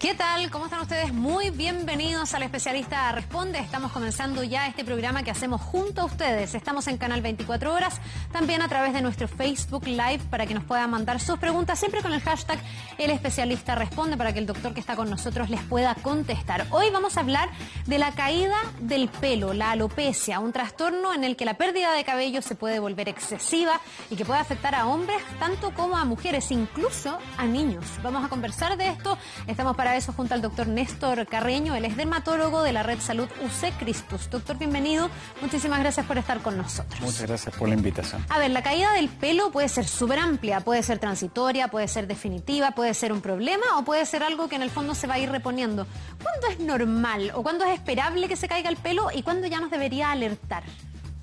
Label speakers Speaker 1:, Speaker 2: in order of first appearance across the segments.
Speaker 1: ¿Qué tal? ¿Cómo están ustedes? Muy bienvenidos al Especialista Responde. Estamos comenzando ya este programa que hacemos junto a ustedes. Estamos en Canal 24 Horas, también a través de nuestro Facebook Live para que nos puedan mandar sus preguntas, siempre con el hashtag El Especialista Responde, para que el doctor que está con nosotros les pueda contestar. Hoy vamos a hablar de la caída del pelo, la alopecia, un trastorno en el que la pérdida de cabello se puede volver excesiva y que puede afectar a hombres tanto como a mujeres, incluso a niños. Vamos a conversar de esto. Estamos para eso junto al doctor Néstor Carreño. Él es dermatólogo de la Red Salud UC Christus. Doctor, bienvenido. Muchísimas gracias por estar con nosotros.
Speaker 2: Muchas gracias por la invitación.
Speaker 1: A ver, la caída del pelo puede ser súper amplia, puede ser transitoria, puede ser definitiva, puede ser un problema o puede ser algo que en el fondo se va a ir reponiendo. ¿Cuándo es normal o cuándo es esperable que se caiga el pelo y cuándo ya nos debería alertar?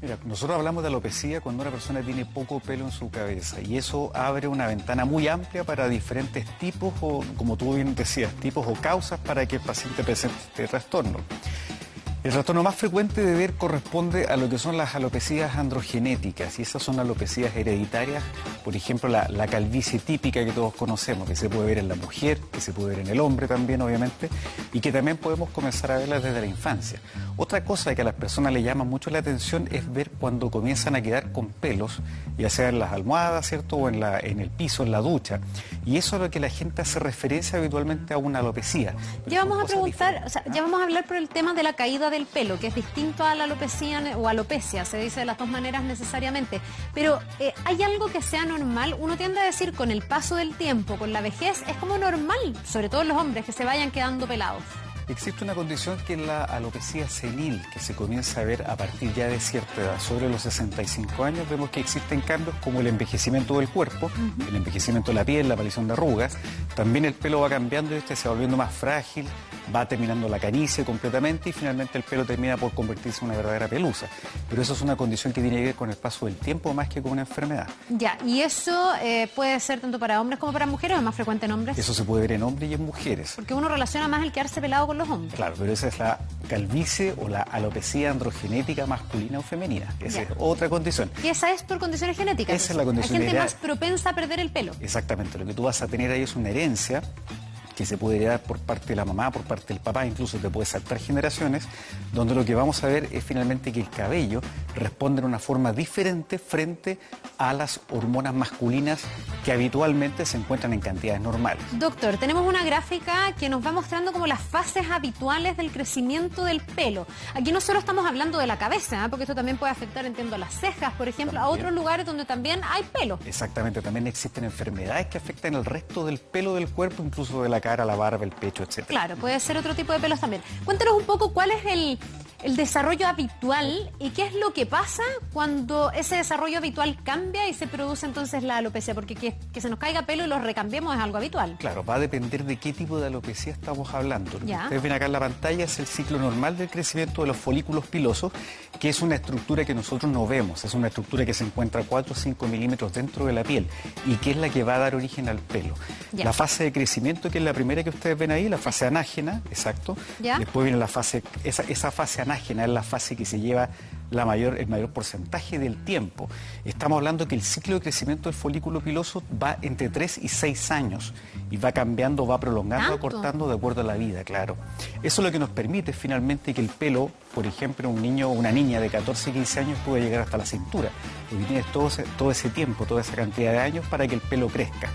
Speaker 2: Mira, nosotros hablamos de alopecia cuando una persona tiene poco pelo en su cabeza y eso abre una ventana muy amplia para diferentes tipos o, como tú bien decías, tipos o causas para que el paciente presente este trastorno. El trastorno más frecuente de ver corresponde a lo que son las alopecias androgenéticas, y esas son alopecias hereditarias, por ejemplo la calvicie típica que todos conocemos, que se puede ver en la mujer, que se puede ver en el hombre también obviamente, y que también podemos comenzar a verla desde la infancia. Otra cosa que a las personas le llama mucho la atención es ver cuando comienzan a quedar con pelos, ya sea en las almohadas, ¿cierto?, o en el piso, en la ducha, y eso es lo que la gente hace referencia habitualmente a una alopecia.
Speaker 1: Ya vamos a preguntar, ya vamos a hablar por el tema de la caída del pelo, que es distinto a la alopecia o alopecia, se dice de las dos maneras necesariamente, pero ¿hay algo que sea normal? Uno tiende a decir con el paso del tiempo, con la vejez, es como normal, sobre todo en los hombres, que se vayan quedando pelados.
Speaker 2: Existe una condición que es la alopecia senil, que se comienza a ver a partir ya de cierta edad. Sobre los 65 años vemos que existen cambios como el envejecimiento del cuerpo, el envejecimiento de la piel, la aparición de arrugas. También el pelo va cambiando y se va volviendo más frágil, va terminando la canicie completamente y finalmente el pelo termina por convertirse en una verdadera pelusa. Pero eso es una condición que tiene que ver con el paso del tiempo más que con una enfermedad.
Speaker 1: Ya, y eso puede ser tanto para hombres como para mujeres, ¿o es más frecuente en hombres?
Speaker 2: Eso se puede ver en hombres y en mujeres.
Speaker 1: Porque uno relaciona más el quedarse pelado con los hombres.
Speaker 2: Claro, pero esa es la calvicie o la alopecia androgenética masculina o femenina. Esa es otra condición.
Speaker 1: ¿Y esa es por condiciones genéticas?
Speaker 2: Esa es la condición.
Speaker 1: Hay gente más propensa a perder el pelo.
Speaker 2: Exactamente, lo que tú vas a tener ahí es una herencia que se puede heredar por parte de la mamá, por parte del papá, incluso te puede saltar generaciones, donde lo que vamos a ver es finalmente que el cabello responde de una forma diferente frente a las hormonas masculinas que habitualmente se encuentran en cantidades normales.
Speaker 1: Doctor, tenemos una gráfica que nos va mostrando como las fases habituales del crecimiento del pelo. Aquí no solo estamos hablando de la cabeza, porque esto también puede afectar, entiendo, las cejas, por ejemplo, también a otros lugares donde también hay pelo.
Speaker 2: Exactamente, también existen enfermedades que afectan el resto del pelo del cuerpo, incluso de la cara, la barba, el pecho, etc.
Speaker 1: Claro, puede ser otro tipo de pelos también. Cuéntanos un poco cuál es el desarrollo habitual y qué es lo que pasa cuando ese desarrollo habitual cambia y se produce entonces la alopecia, porque que se nos caiga pelo y lo recambiemos es algo habitual.
Speaker 2: Claro, va a depender de qué tipo de alopecia estamos hablando. Lo que ustedes ven acá en la pantalla es el ciclo normal del crecimiento de los folículos pilosos, que es una estructura que nosotros no vemos, es una estructura que se encuentra a 4 o 5 milímetros dentro de la piel y que es la que va a dar origen al pelo. La fase de crecimiento, que es la primera que ustedes ven ahí, la fase anágena, exacto. Después viene la fase, esa fase anágena es la fase que se lleva el mayor porcentaje del tiempo. Estamos hablando que el ciclo de crecimiento del folículo piloso va entre 3 y 6 años y va cambiando, va prolongando, acortando de acuerdo a la vida, claro. Eso es lo que nos permite finalmente que el pelo, por ejemplo, un niño o una niña de 14, 15 años puede llegar hasta la cintura, porque tienes todo ese tiempo, toda esa cantidad de años para que el pelo crezca.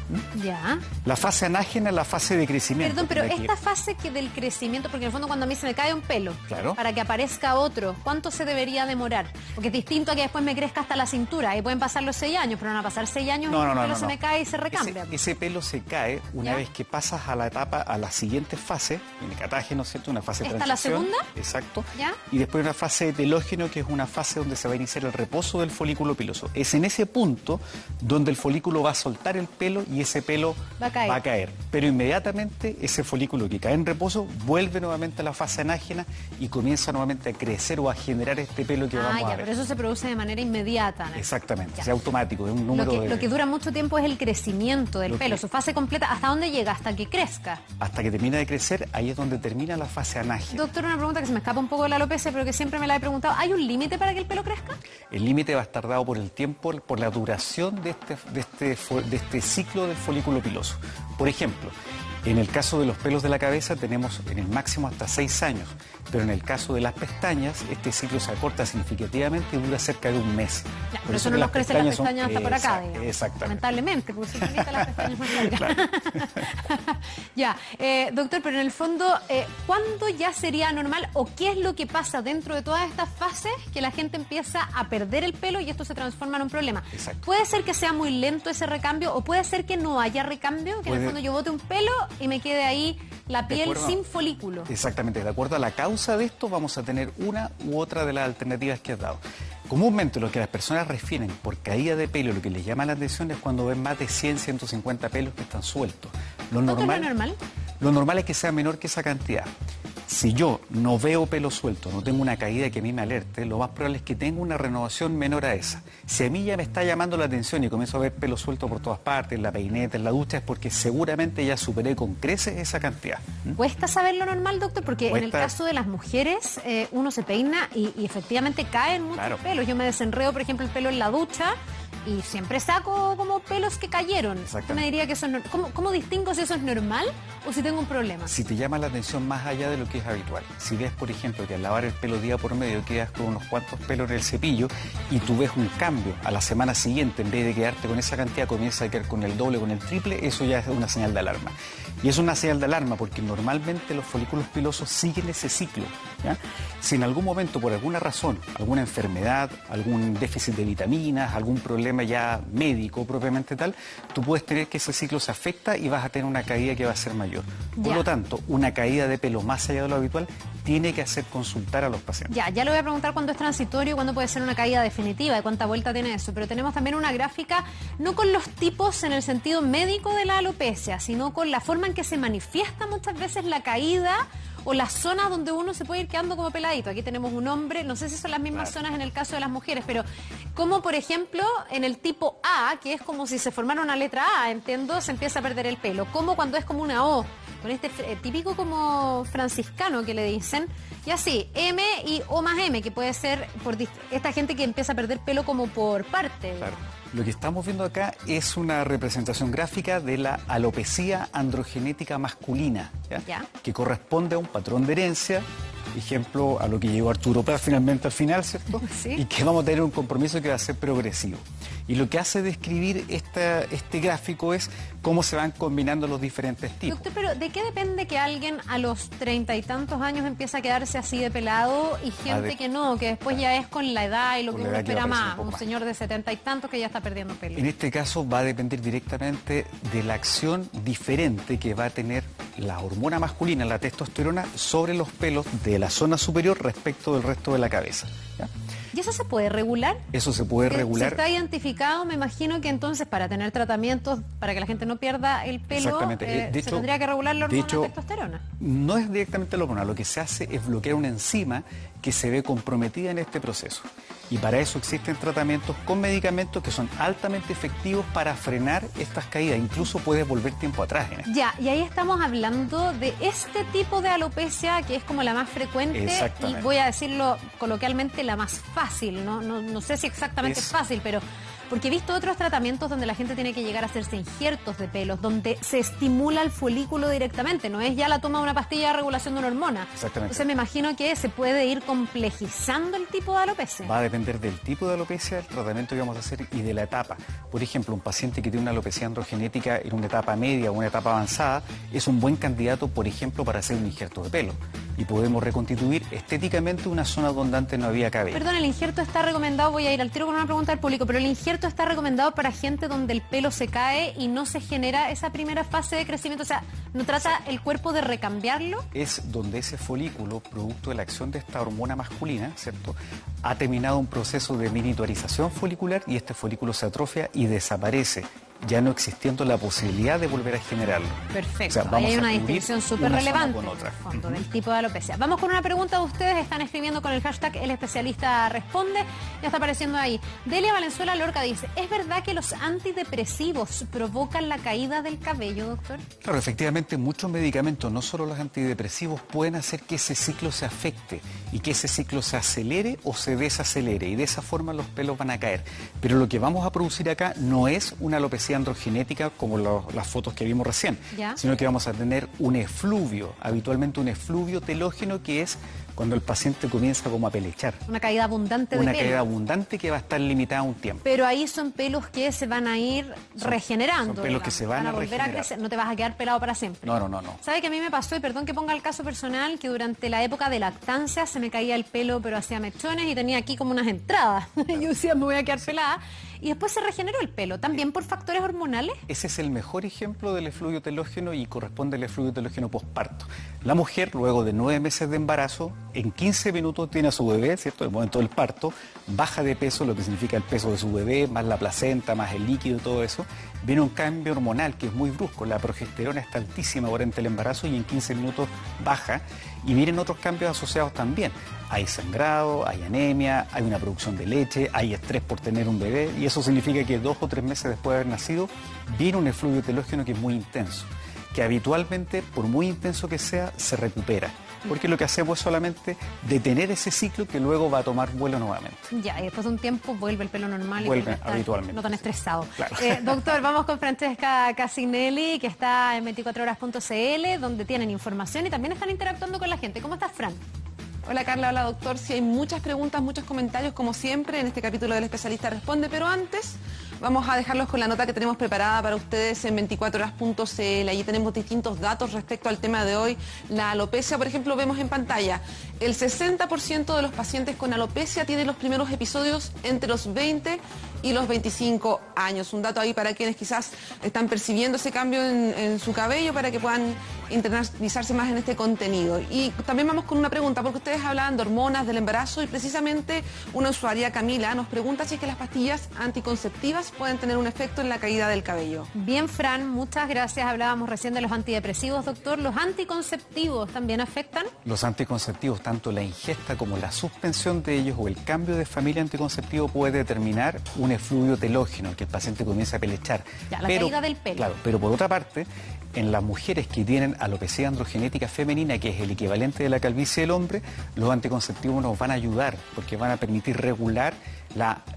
Speaker 2: La fase anágena es la fase de crecimiento.
Speaker 1: Perdón, pero esta fase del crecimiento, porque en el fondo cuando a mí se me cae un pelo, para que aparezca otro, ¿cuánto se debería demorar? Porque es distinto a que después me crezca hasta la cintura, y pueden pasar los 6 años, pero no van a pasar 6 años y el pelo se me cae y se recambia.
Speaker 2: Ese pelo se cae una vez que pasas a la etapa, a la siguiente fase, en el catágeno, ¿cierto? Una fase de transición.
Speaker 1: ¿Esta la segunda?
Speaker 2: Exacto. Y después una fase de telógeno, que es una fase donde se va a iniciar el reposo del folículo piloso. Es en ese punto donde el folículo va a soltar el pelo y ese pelo va a caer. Pero inmediatamente ese folículo que cae en reposo vuelve nuevamente a la fase anágena y comienza nuevamente a crecer o a generar este pelo que vamos a ver.
Speaker 1: Pero eso se produce de manera inmediata, ¿no?
Speaker 2: Exactamente, es automático, es un número
Speaker 1: Lo que dura mucho tiempo es el crecimiento del pelo, su fase completa. ¿Hasta dónde llega? ¿Hasta que crezca?
Speaker 2: Hasta que termina de crecer, ahí es donde termina la fase anágena.
Speaker 1: Doctor, una pregunta que se me escapa un poco de la alopecia, pero que siempre me la he preguntado. ¿Hay un límite para que el pelo crezca?
Speaker 2: El límite va a estar dado por el tiempo, por la duración de este ciclo del folículo piloso. Por ejemplo, En el caso de los pelos de la cabeza tenemos en el máximo hasta 6 años, pero en el caso de las pestañas este ciclo se acorta significativamente y dura cerca de un mes.
Speaker 1: Ya, por eso no nos crecen las pestañas hasta por acá, digamos.
Speaker 2: Exactamente.
Speaker 1: Lamentablemente, porque se necesitan las pestañas más largas. Claro. Ya, doctor, pero en el fondo, ¿cuándo ya sería normal o qué es lo que pasa dentro de todas estas fases que la gente empieza a perder el pelo y esto se transforma en un problema?
Speaker 2: Exacto.
Speaker 1: ¿Puede ser que sea muy lento ese recambio o puede ser que no haya recambio, que en el fondo yo bote un pelo y me quede ahí la piel sin folículo?
Speaker 2: Exactamente, de acuerdo a la causa de esto vamos a tener una u otra de las alternativas que has dado. Comúnmente lo que las personas refieren por caída de pelo, lo que les llama la atención es cuando ven más de 100, 150 pelos que están sueltos.
Speaker 1: ¿Cuánto es lo normal?
Speaker 2: Lo normal es que sea menor que esa cantidad. Si yo no veo pelo suelto, no tengo una caída que a mí me alerte, lo más probable es que tenga una renovación menor a esa. Si a mí ya me está llamando la atención y comienzo a ver pelo suelto por todas partes, en la peineta, en la ducha, es porque seguramente ya superé con creces esa cantidad.
Speaker 1: ¿Cuesta saber lo normal, doctor? Porque en el caso de las mujeres, uno se peina y efectivamente caen muchos pelos. Yo me desenredo, por ejemplo, el pelo en la ducha y siempre saco como pelos que cayeron. Usted me diría que eso es ¿Cómo distingo si eso es normal o si tengo un problema?
Speaker 2: Si te llama la atención más allá de lo que es habitual. Si ves, por ejemplo, que al lavar el pelo día por medio quedas con unos cuantos pelos en el cepillo y tú ves un cambio a la semana siguiente, en vez de quedarte con esa cantidad, comienza a quedar con el doble, con el triple, eso ya es una señal de alarma. Y es una señal de alarma porque normalmente los folículos pilosos siguen ese ciclo, ¿ya? Si en algún momento, por alguna razón, alguna enfermedad, algún déficit de vitaminas, algún problema ya médico propiamente tal, tú puedes tener que ese ciclo se afecta y vas a tener una caída que va a ser mayor. Por lo tanto, una caída de pelo más allá de lo habitual tiene que hacer consultar a los pacientes.
Speaker 1: Ya le voy a preguntar cuándo es transitorio y cuándo puede ser una caída definitiva, de cuánta vuelta tiene eso, pero tenemos también una gráfica, no con los tipos en el sentido médico de la alopecia, sino con la forma en que se manifiesta muchas veces la caída o las zonas donde uno se puede ir quedando como peladito. Aquí tenemos un hombre, no sé si son las mismas zonas en el caso de las mujeres, pero como por ejemplo en el tipo A, que es como si se formara una letra A, entiendo, se empieza a perder el pelo, como cuando es como una O, con este típico como franciscano que le dicen, y así, M y O más M, que puede ser por esta gente que empieza a perder pelo como por parte.
Speaker 2: Claro. Lo que estamos viendo acá es una representación gráfica de la alopecia androgenética masculina, ¿ya? Que corresponde a un patrón de herencia, ejemplo a lo que llegó Arturo Prat finalmente al final, ¿cierto?
Speaker 1: Sí.
Speaker 2: Y que vamos a tener un compromiso que va a ser progresivo. Y lo que hace describir este gráfico es cómo se van combinando los diferentes tipos.
Speaker 1: Doctor, pero ¿de qué depende que alguien a los 30 y tantos años empieza a quedarse así de pelado y gente que no, que después ya es con la edad y lo que uno espera más? Un señor de 70 y tantos que ya está perdiendo pelo.
Speaker 2: En este caso va a depender directamente de la acción diferente que va a tener la hormona masculina, la testosterona, sobre los pelos de la zona superior respecto del resto de la cabeza, ¿ya?
Speaker 1: ¿Y eso se puede regular?
Speaker 2: Eso se puede regular.
Speaker 1: Si está identificado, me imagino que entonces para tener tratamientos, para que la gente no pierda el pelo, se tendría que regular la hormona testosterona.
Speaker 2: No es directamente la hormona, lo que se hace es bloquear una enzima que se ve comprometida en este proceso. Y para eso existen tratamientos con medicamentos que son altamente efectivos para frenar estas caídas. Incluso puedes volver tiempo atrás en esto.
Speaker 1: Ya, y ahí estamos hablando de este tipo de alopecia que es como la más frecuente y voy a decirlo coloquialmente la más fácil. No sé si exactamente es fácil, pero porque he visto otros tratamientos donde la gente tiene que llegar a hacerse injertos de pelos, donde se estimula el folículo directamente, no es ya la toma de una pastilla de regulación de una hormona.
Speaker 2: Exactamente.
Speaker 1: Entonces me imagino que se puede ir complejizando el tipo de alopecia.
Speaker 2: Va a depender del tipo de alopecia, del tratamiento que vamos a hacer y de la etapa. Por ejemplo, un paciente que tiene una alopecia androgenética en una etapa media o una etapa avanzada es un buen candidato, por ejemplo, para hacer un injerto de pelo. Y podemos reconstituir estéticamente una zona donde antes no había cabello.
Speaker 1: Perdón, el injerto está recomendado, voy a ir al tiro con una pregunta del público, pero el injerto está recomendado para gente donde el pelo se cae y no se genera esa primera fase de crecimiento, o sea, ¿no trata el cuerpo de recambiarlo?
Speaker 2: Es donde ese folículo, producto de la acción de esta hormona masculina, ¿cierto?, ha terminado un proceso de miniaturización folicular y este folículo se atrofia y desaparece, ya no existiendo la posibilidad de volver a generarlo.
Speaker 1: Perfecto, o sea, ahí hay una distinción súper relevante en el fondo, del tipo de alopecia. Vamos con una pregunta de ustedes, están escribiendo con el hashtag El Especialista Responde, ya está apareciendo ahí. Delia Valenzuela Lorca dice, ¿es verdad que los antidepresivos provocan la caída del cabello, doctor?
Speaker 2: Claro, efectivamente muchos medicamentos, no solo los antidepresivos, pueden hacer que ese ciclo se afecte y que ese ciclo se acelere o se desacelere y de esa forma los pelos van a caer. Pero lo que vamos a producir acá no es una alopecia alopecia androgenética como las fotos que vimos recién, sino que vamos a tener un efluvio, habitualmente un efluvio telógeno, que es cuando el paciente comienza como a pelechar.
Speaker 1: Una caída abundante de pelo.
Speaker 2: Una caída abundante que va a estar limitada a un tiempo.
Speaker 1: Pero ahí son pelos que se van a ir regenerando.
Speaker 2: Son pelos que se van a
Speaker 1: volver a crecer. No te vas a quedar pelado para siempre.
Speaker 2: No.
Speaker 1: ¿Sabe que a mí me pasó, y perdón que ponga el caso personal, que durante la época de lactancia se me caía el pelo, pero hacía mechones y tenía aquí como unas entradas. Yo decía, me voy a quedar pelada. Y después se regeneró el pelo, ¿también por factores hormonales?
Speaker 2: Ese es el mejor ejemplo del efluvio telógeno y corresponde al efluvio telógeno posparto. La mujer, luego de 9 meses de embarazo, en 15 minutos tiene a su bebé, ¿cierto? En el momento del parto, baja de peso, lo que significa el peso de su bebé, más la placenta, más el líquido, todo eso. Viene un cambio hormonal que es muy brusco, la progesterona está altísima durante el embarazo y en 15 minutos baja. Y vienen otros cambios asociados también. Hay sangrado, hay anemia, hay una producción de leche, hay estrés por tener un bebé, y eso significa que 2 o 3 meses después de haber nacido viene un efluvio telógeno que es muy intenso, que habitualmente, por muy intenso que sea, se recupera. Porque lo que hacemos es solamente detener ese ciclo que luego va a tomar vuelo nuevamente.
Speaker 1: Ya, y después de un tiempo vuelve el pelo normal y
Speaker 2: vuelve habitualmente.
Speaker 1: No tan estresado.
Speaker 2: Claro.
Speaker 1: Doctor, vamos con Francesca Casinelli, que está en 24horas.cl, donde tienen información y también están interactuando con la gente. ¿Cómo estás, Fran?
Speaker 3: Hola Carla, hola doctor. Sí, hay muchas preguntas, muchos comentarios, como siempre, en este capítulo del Especialista Responde, pero antes vamos a dejarlos con la nota que tenemos preparada para ustedes en 24horas.cl. Allí tenemos distintos datos respecto al tema de hoy, la alopecia. Por ejemplo, vemos en pantalla, el 60% de los pacientes con alopecia tienen los primeros episodios entre los 20 y los 25 años. Un dato ahí para quienes quizás están percibiendo ese cambio en su cabello, para que puedan internalizarse más en este contenido. Y también vamos con una pregunta, porque ustedes hablaban de hormonas, del embarazo, y precisamente una usuaria, Camila, nos pregunta si es que las pastillas anticonceptivas pueden tener un efecto en la caída del cabello.
Speaker 1: Bien, Fran, muchas gracias. Hablábamos recién de los antidepresivos, doctor. ¿Los anticonceptivos también afectan?
Speaker 2: Los anticonceptivos, tanto la ingesta como la suspensión de ellos o el cambio de familia anticonceptivo puede determinar un efluvio telógeno, que el paciente comienza a pelechar.
Speaker 1: Ya, la caída del pelo.
Speaker 2: Claro, pero por otra parte, en las mujeres que tienen alopecia androgenética femenina, que es el equivalente de la calvicie del hombre, los anticonceptivos nos van a ayudar porque van a permitir regular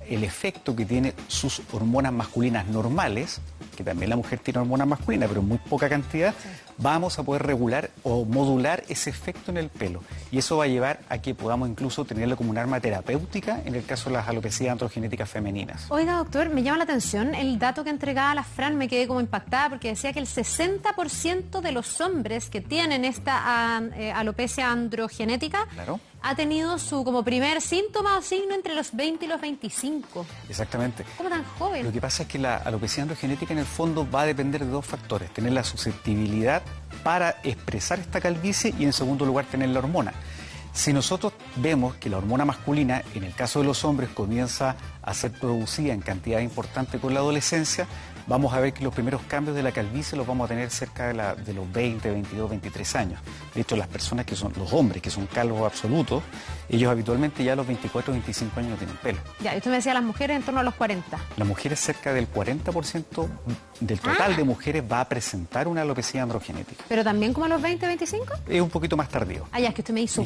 Speaker 2: el efecto que tienen sus hormonas masculinas normales, que también la mujer tiene hormonas masculinas, pero en muy poca cantidad. Sí. Vamos a poder regular o modular ese efecto en el pelo. Y eso va a llevar a que podamos incluso tenerlo como un arma terapéutica en el caso de las alopecias androgenéticas femeninas.
Speaker 1: Oiga, doctor, me llama la atención el dato que entregaba la Fran, me quedé como impactada porque decía que el 60% de los hombres que tienen esta alopecia androgenética, claro, ha tenido su como primer síntoma o signo entre los 20 y los 25.
Speaker 2: Exactamente.
Speaker 1: ¿Cómo tan joven?
Speaker 2: Lo que pasa es que la alopecia androgenética en el fondo va a depender de dos factores: tener la susceptibilidad para expresar esta calvicie y, en segundo lugar, tener la hormona. Si nosotros vemos que la hormona masculina, en el caso de los hombres, comienza a ser producida en cantidad importante con la adolescencia, vamos a ver que los primeros cambios de la calvicie los vamos a tener cerca de los 20, 22, 23 años. De hecho, las personas que son, los hombres que son calvos absolutos, ellos habitualmente ya a los 24, 25 años no tienen pelo.
Speaker 1: Ya, y usted me decía las mujeres en torno a los 40.
Speaker 2: Las mujeres, cerca del 40% del total de mujeres va a presentar una alopecia androgenética.
Speaker 1: ¿Pero también como a los 20, 25?
Speaker 2: Es un poquito más tardío.
Speaker 1: Ah, ya, es que usted me hizo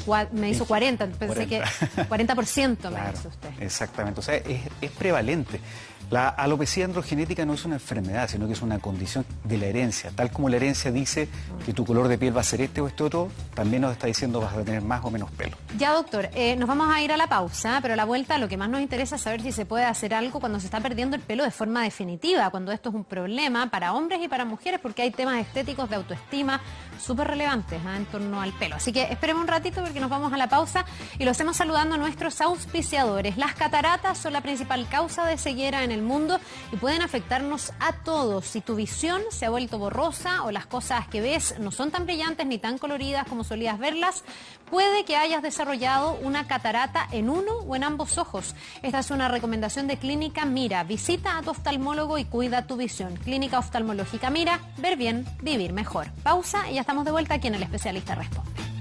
Speaker 1: 40, pensé 40. Que 40%
Speaker 2: claro,
Speaker 1: me hizo usted.
Speaker 2: Exactamente, o sea, es prevalente. La alopecia androgenética no es una enfermedad, sino que es una condición de la herencia. Tal como la herencia dice que tu color de piel va a ser este o este otro, también nos está diciendo vas a tener más o menos pelo.
Speaker 1: Ya, doctor, nos vamos a ir a la pausa, pero a la vuelta lo que más nos interesa es saber si se puede hacer algo cuando se está perdiendo el pelo de forma definitiva, cuando esto es un problema para hombres y para mujeres, porque hay temas estéticos de autoestima súper relevantes en torno al pelo. Así que esperemos un ratito porque nos vamos a la pausa y lo hacemos saludando a nuestros auspiciadores. Las cataratas son la principal causa de ceguera en el mundo y pueden afectarnos a todos. Si tu visión se ha vuelto borrosa o las cosas que ves no son tan brillantes ni tan coloridas como solías verlas, puede que hayas desarrollado una catarata en uno o en ambos ojos. Esta es una recomendación de Clínica Mira. Visita a tu oftalmólogo y cuida tu visión. Clínica Oftalmológica Mira, ver bien, vivir mejor. Pausa y ya estamos de vuelta aquí en El Especialista Responde.